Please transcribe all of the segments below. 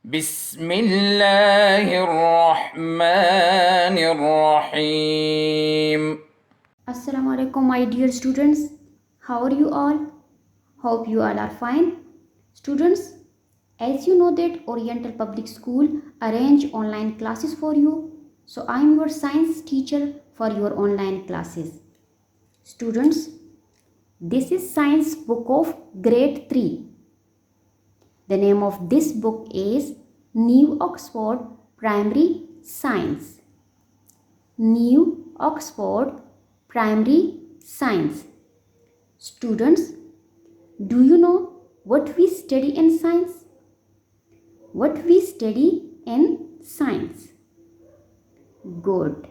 بسم الله الرحمن الرحيم. Assalamu alaikum, my dear students. How are you all? Hope you all are fine. Students, as you know that Oriental Public School arrange online classes for you. So I am your science teacher for your online classes. Students, this is science book of grade 3. The name of this book is New Oxford Primary Science. New Oxford Primary Science. Students, do you know what we study in science? What we study in science? Good.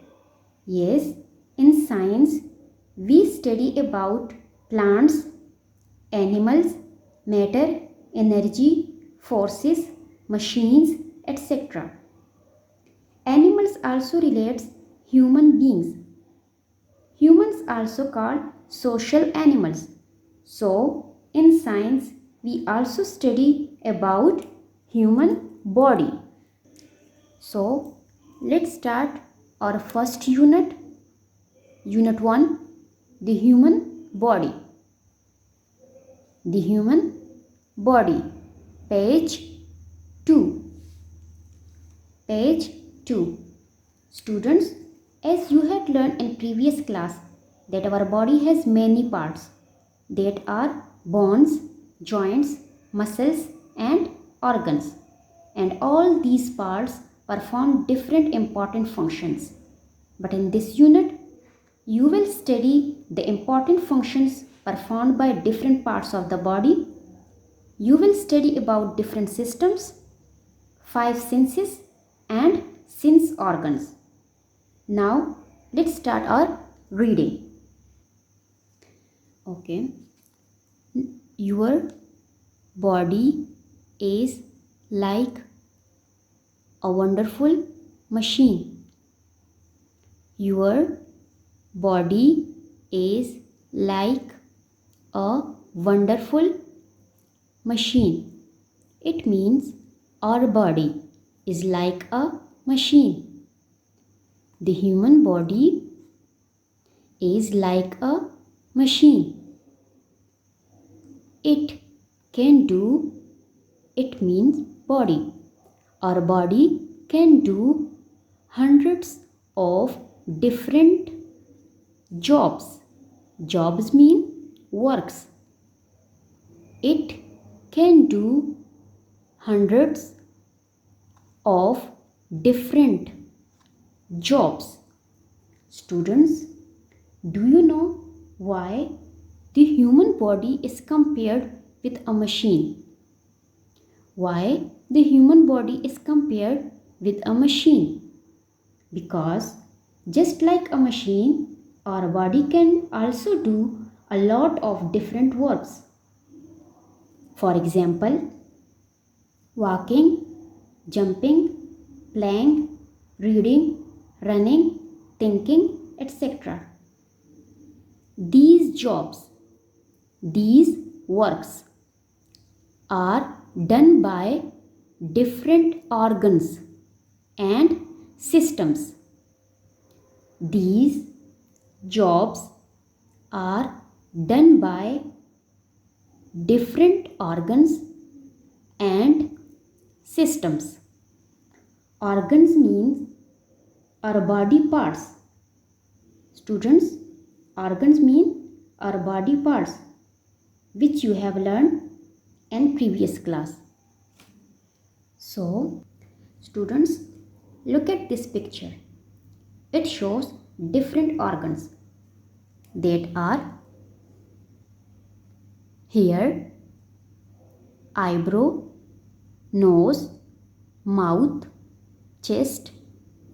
Yes, in science we study about plants, animals, matter, energy, forces, machines, etc. Animals also relates human beings. Humans also called social animals. So, in science, we also study about human body. So, let's start our first unit. Unit 1, the human body. The human body. Page 2. Page 2. Students, as you had learned in previous class that our body has many parts that are bones, joints, muscles and organs, and all these parts perform different important functions. But in this unit you will study the important functions performed by different parts of the body. You will study about different systems, 5 senses and sense organs. Now let's start our reading. Okay. Your body is like a wonderful machine. Your body is like a wonderful machine. It means our body is like a machine. The human body is like a machine. It can do, it means body. Our body can do hundreds of different jobs. Jobs mean works. It can do hundreds of different jobs. Students, do you know why the human body is compared with a machine? Why the human body is compared with a machine? Because just like a machine, our body can also do a lot of different works. For example, walking, jumping, playing, reading, running, thinking, etc. These jobs, these works are done by different organs and systems. These jobs are done by different organs and systems. Organs means our body parts. Students, organs mean our body parts, which you have learned in previous class. So, students, look at this picture. It shows different organs that are hair, eyebrow, nose, mouth, chest,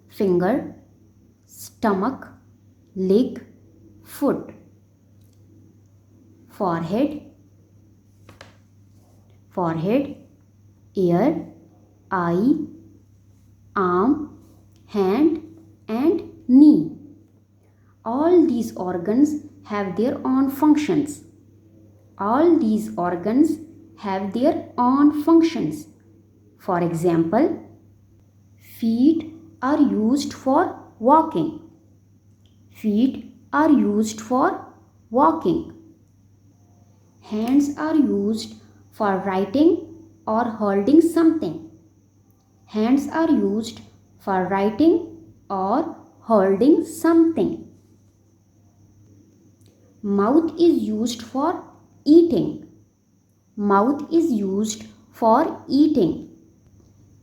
finger, stomach, leg, foot, forehead, ear, eye, arm, hand and knee. All these organs have their own functions. All these organs have their own functions. For example, feet are used for walking. Feet are used for walking. Hands are used for writing or holding something. Hands are used for writing or holding something. Mouth is used for eating. Mouth is used for eating.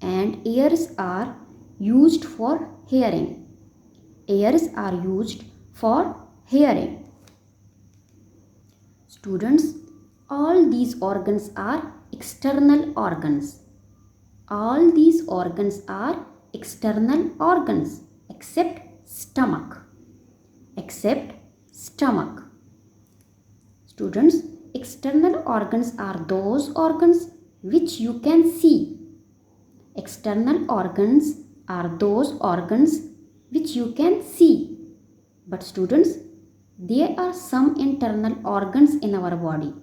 And ears are used for hearing. Ears are used for hearing. Students, all these organs are external organs. All these organs are external organs except stomach. Except stomach. Students, external organs are those organs which you can see. External organs are those organs which you can see. But students, there are some internal organs in our body.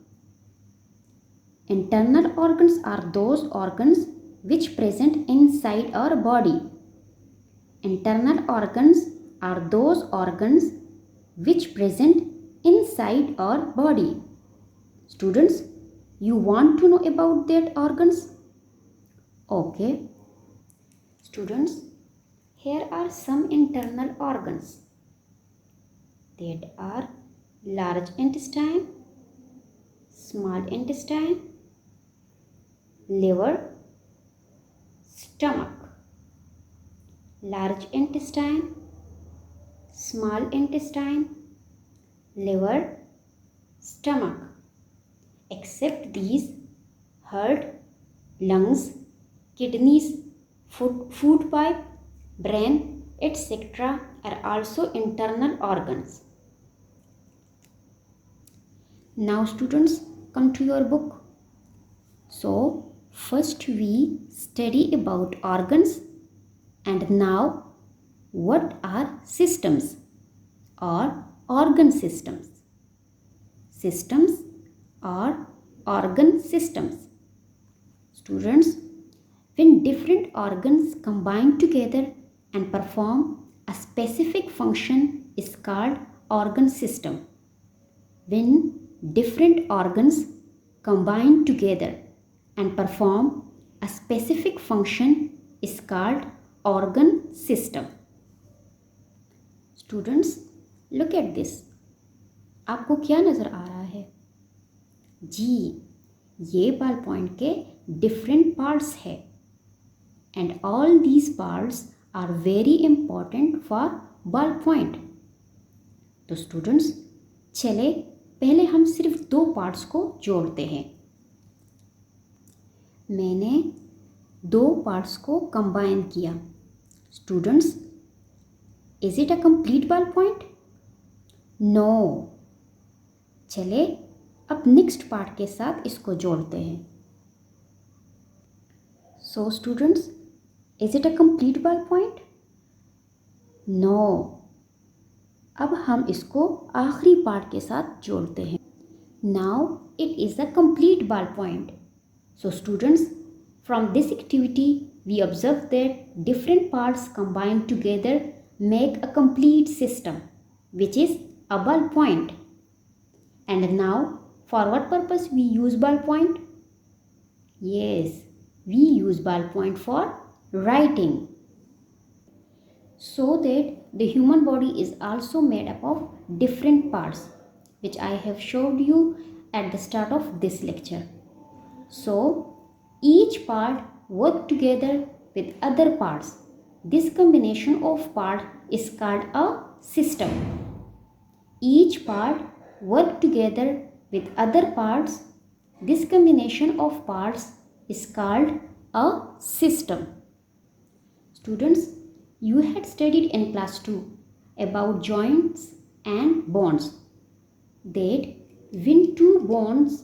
Internal organs are those organs which present inside our body. Internal organs are those organs which present inside our body. Students, you want to know about that organs? Okay. Students, here are some internal organs. That are large intestine, small intestine, liver, stomach. Large intestine, small intestine, liver, stomach. Except these, heart, lungs, kidneys, food pipe, brain, etc. are also internal organs. Now students, come to your book. So first we study about organs, and now what are systems or organ systems? Systems or organ systems. Students, when different organs combine together and perform a specific function is called organ system. When different organs combine together and perform a specific function is called organ system. Students, look at this. आपको क्या नज़र आ रहा है? जी, ये ball point के different parts है. And all these parts are very important for ball point. तो students, चले पहले हम सिर्फ 2 पार्ट्स को जोड़ते हैं. मैंने 2 पार्ट्स को कंबाइन किया. Students, is it a complete ball point? No. चले अब नेक्स्ट पार्ट के साथ इसको जोड़ते हैं. So students, is it a complete ball point? No. अब हम इसको आखिरी पार्ट के साथ जोड़ते हैं. Now it is a complete ball point. So students, from this activity we observe that different parts combined together make a complete system which is a ball point. And now for what purpose we use ball point? Yes, we use ball point for writing. So that the human body is also made up of different parts which I have showed you at the start of this lecture. So each part work together with other parts. This combination of parts is called a system. Each part work together with other parts. This combination of parts is called a system. Students, you had studied in class 2 about joints and bonds. That when 2 bonds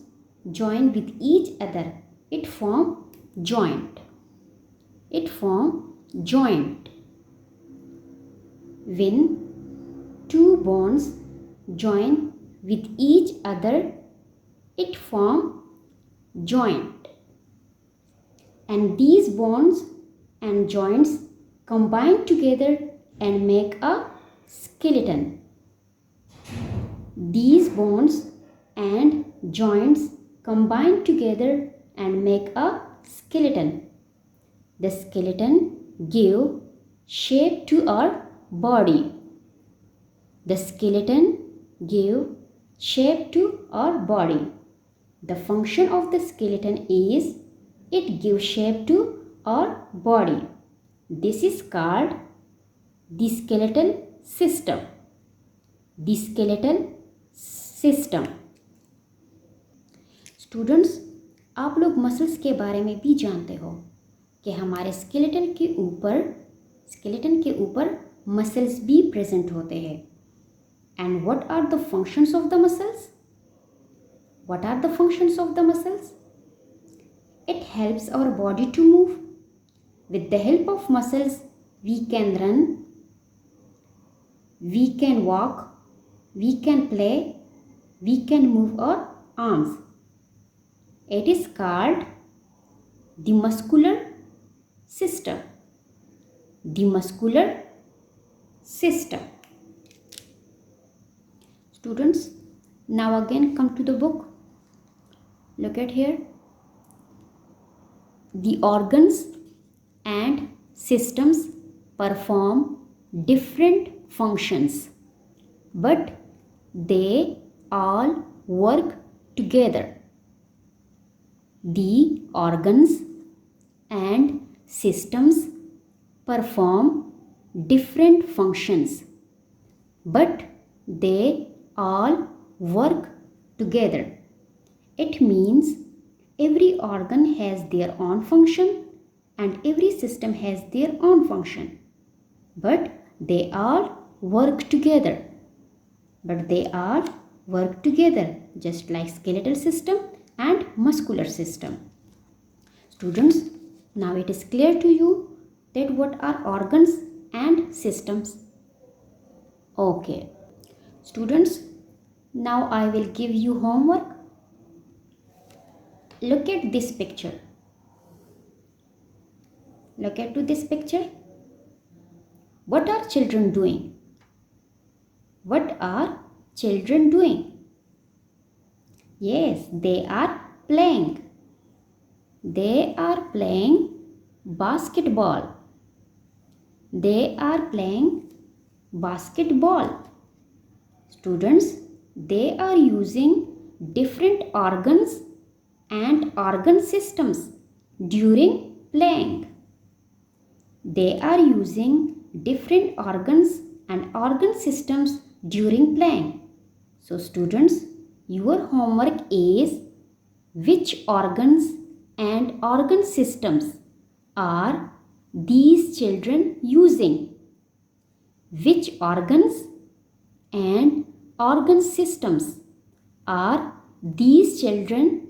join with each other, it form joint. It form joint. When 2 bonds join with each other, it form joint. and these bones and joints combine together and make a skeleton. These bones and joints combine together and make a skeleton. The skeleton give shape to our body. The skeleton give shape to our body. The function of the skeleton is it gives shape to our body. This is called the skeletal system. The skeletal system. Students, आप लोग muscles के बारे में भी जानते हो कि हमारे स्केलेटन के ऊपर मसल्स भी प्रेजेंट होते हैं. And what are the functions of the muscles? What are the functions of the muscles? It helps our body to move. With the help of muscles, we can run, we can walk, we can play, we can move our arms. It is called the muscular system. The muscular system. Students, now again come to the book. Look at here. The organs and systems perform different functions, but they all work together. The organs and systems perform different functions, but they all work together. It means every organ has their own function and every system has their own function. But they all work together. Just like skeletal system and muscular system. Students, now it is clear to you that what are organs and systems. Okay. Students, now I will give you homework. Look at this picture. Look at this picture. What are children doing? What are children doing? Yes, they are playing. They are playing basketball. They are playing basketball. Students, they are using different organs and organ systems during playing. They are using different organs and organ systems during playing. So students, your homework is which organs and organ systems are these children using? Which organs and organ systems are these children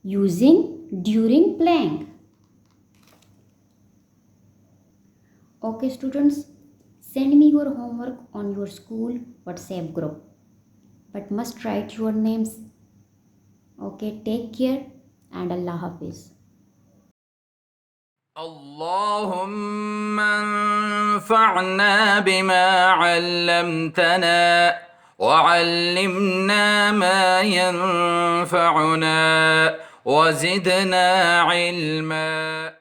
using during playing? Okay students, send me your homework on your school WhatsApp group, but must write your names. Okay, take care and Allah Hafiz. اللهم انفعنا بما علمتنا وعلمنا ما ينفعنا وزدنا علما.